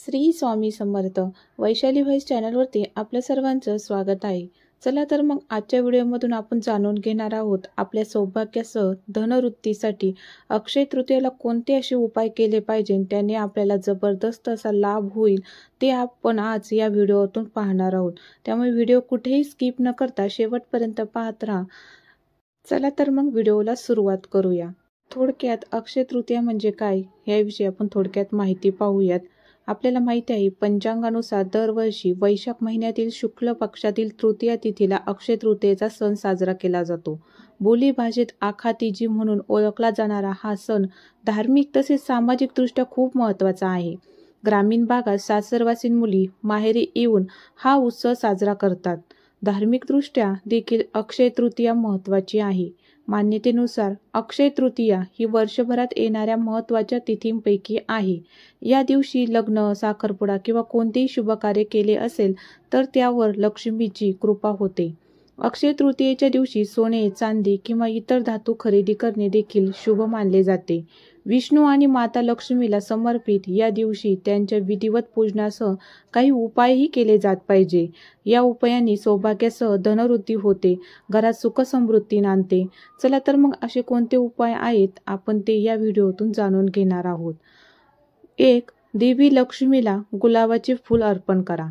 Shri Swami Samarth. Vaishali voice चॅनलवरती आपल्या सर्वांचं स्वागत आहे. चला तर मग आजच्या व्हिडिओमधून आपण जाणून घेणार आहोत आपल्या सौभाग्यासह धनवृद्धीसाठी अक्षय तृतीयेला कोणते असे उपाय केले पाहिजे त्याने आपल्याला जबरदस्त असा लाभ होईल ते आपण आज या व्हिडिओतून पाहणार आहोत. त्यामुळे व्हिडिओ कुठेही स्किप न करता शेवटपर्यंत पाहत राहा. चला तर मग व्हिडिओला सुरुवात करूया. थोडक्यात अक्षय तृतीया म्हणजे काय याविषयी आपण थोडक्यात माहिती पाहूयात. आपल्याला माहिती आहे पंचांगानुसार दरवर्षी वैशाख महिन्यातील शुक्ल पक्षातील तृतीया तिथीला अक्षय तृतीयेचा सण साजरा केला जातो. बोलीभाषेत आखातीजी म्हणून ओळखला जाणारा हा सण धार्मिक तसेच सामाजिकदृष्ट्या खूप महत्त्वाचा आहे. ग्रामीण भागात सासरवासीन मुली माहेरी येऊन हा उत्सव साजरा करतात. धार्मिकदृष्ट्या देखील अक्षय तृतीया महत्त्वाची आहे. मान्यतेनुसार अक्षय तृतीया ही वर्षभरात येणाऱ्या महत्त्वाच्या तिथींपैकी आहे. या दिवशी लग्न, साखरपुडा किंवा कोणतेही शुभकार्य केले असेल तर त्यावर लक्ष्मीची कृपा होते. अक्षय तृतीयेच्या दिवशी सोने, चांदी किंवा इतर धातू खरेदी करणे देखील शुभ मानले जाते. विष्णू आणि माता लक्ष्मीला समर्पित या दिवशी त्यांच्या विधिवत पूजनासह काही उपायही केले जात पाहिजे. या उपायांनी सौभाग्यासह धनवृद्धी होते, घरात सुख समृद्धी नांदते. चला तर मग असे कोणते उपाय आहेत आपण ते या व्हिडिओतून जाणून घेणार आहोत. 1. देवी लक्ष्मीला गुलाबाचे फूल अर्पण करा.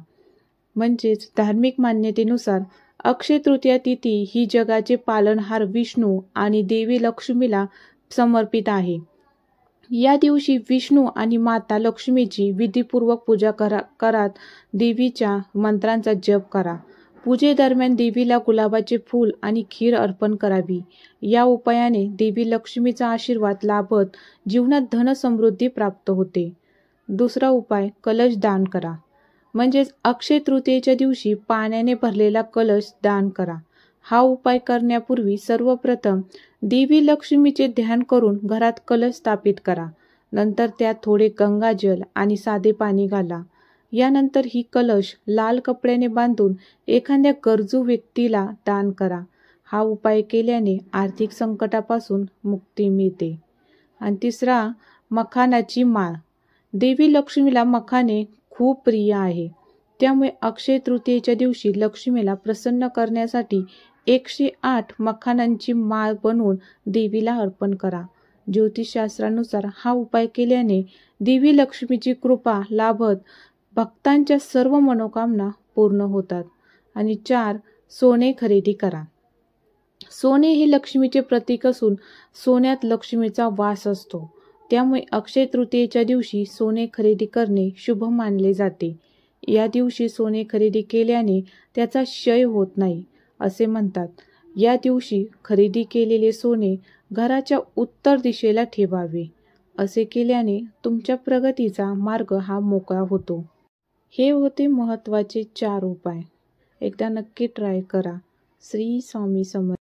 म्हणजेच धार्मिक मान्यतेनुसार अक्षय तृतीया तिथी ही जगाचे पालनहार विष्णू आणि देवी लक्ष्मीला समर्पित आहे. या दिवशी विष्णू आणि माता लक्ष्मीची विधीपूर्वक पूजा करत देवीच्या मंत्रांचा जप करा. पूजेदरम्यान देवीला गुलाबाचे फूल आणि खीर अर्पण करावी. या उपायाने देवी लक्ष्मीचा आशीर्वाद लाभत जीवनात धन समृद्धी प्राप्त होते. दुसरा उपाय कलश दान करा. म्हणजेच अक्षय तृतीयेच्या दिवशी पाण्याने भरलेला कलश दान करा. हा उपाय करण्यापूर्वी सर्वप्रथम देवी लक्ष्मीचे ध्यान करून घरात कलश स्थापित करा. नंतर त्यात थोडे गंगाजल आणि साधे पाणी घाला. यानंतर ही कलश लाल कपड्याने बांधून एखाद्या गरजू व्यक्तीला दान करा. हा उपाय केल्याने आर्थिक संकटापासून मुक्ती मिळते. आणि तिसरा, मखानाची माळ. देवी लक्ष्मीला मखाने खूप प्रिय आहे. त्यामुळे अक्षय तृतीयेच्या दिवशी लक्ष्मीला प्रसन्न करण्यासाठी 108 मखानांची माळ बनवून देवीला अर्पण करा. ज्योतिषशास्त्रानुसार हा उपाय केल्याने देवी लक्ष्मीची कृपा लाभत भक्तांच्या सर्व मनोकामना पूर्ण होतात. आणि 4. सोने खरेदी करा. सोने हे लक्ष्मीचे प्रतीक असून सोन्यात लक्ष्मीचा वास असतो. त्यामुळे अक्षय तृतीयेच्या दिवशी सोने खरेदी करणे शुभ मानले जाते. या दिवशी सोने खरेदी केल्याने त्याचा क्षय होत नाही असे म्हणतात. या दिवशी खरेदी केलेले सोने घराच्या उत्तर दिशेला ठेवावे. असे केल्याने तुमच्या प्रगतीचा मार्ग हा मोकळा होतो. हे होते महत्त्वाचे 4 उपाय. एकदा नक्की ट्राय करा. श्री स्वामी समर्थ.